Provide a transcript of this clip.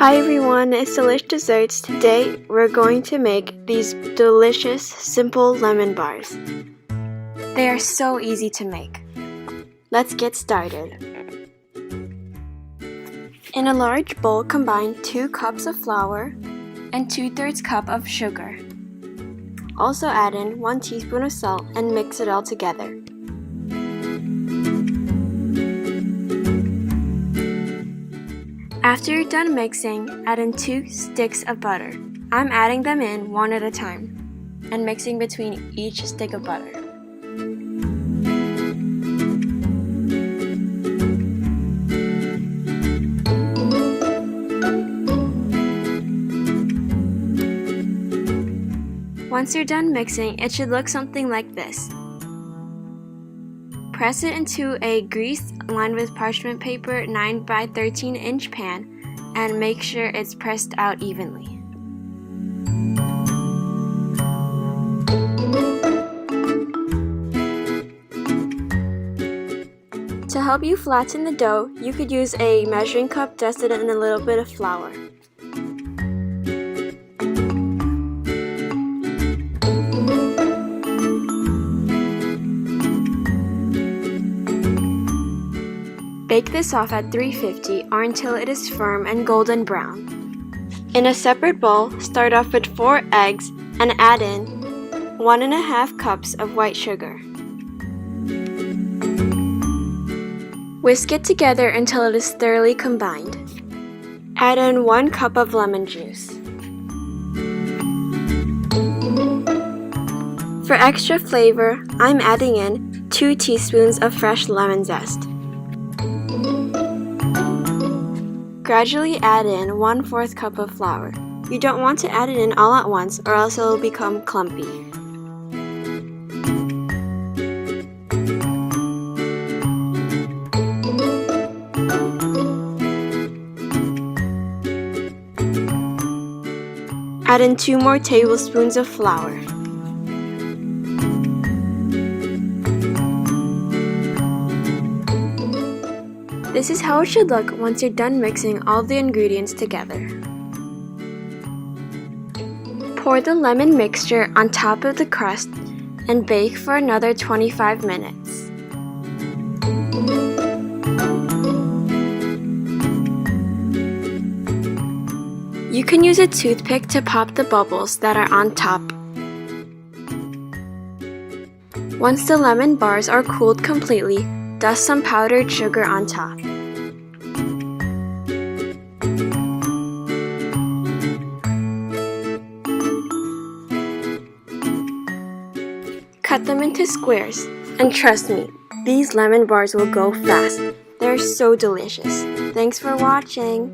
Hi everyone, it's Delish Desserts. Today we're going to make these delicious, simple lemon bars. They are so easy to make. Let's get started. In a large bowl, combine 2 cups of flour and 2/3 cup of sugar. Also add in 1 teaspoon of salt and mix it all together. After you're done mixing, add in 2 sticks of butter. I'm adding them in one at a time and mixing between each stick of butter. Once you're done mixing, it should look something like this. Press it into a greased, lined with parchment paper 9 by 13 inch pan and make sure it's pressed out evenly. To help you flatten the dough, you could use a measuring cup dusted in a little bit of flour. Bake this off at 350 or until it is firm and golden brown. In a separate bowl, start off with 4 eggs and add in 1½ cups of white sugar. Whisk it together until it is thoroughly combined. Add in 1 cup of lemon juice. For extra flavor, I'm adding in 2 teaspoons of fresh lemon zest. Gradually add in 1/4 cup of flour. You don't want to add it in all at once or else it will become clumpy. Add in 2 more tablespoons of flour. This is how it should look once you're done mixing all the ingredients together. Pour the lemon mixture on top of the crust and bake for another 25 minutes. You can use a toothpick to pop the bubbles that are on top. Once the lemon bars are cooled completely, dust some powdered sugar on top. Cut them into squares, and trust me, these lemon bars will go fast. They're so delicious. Thanks for watching!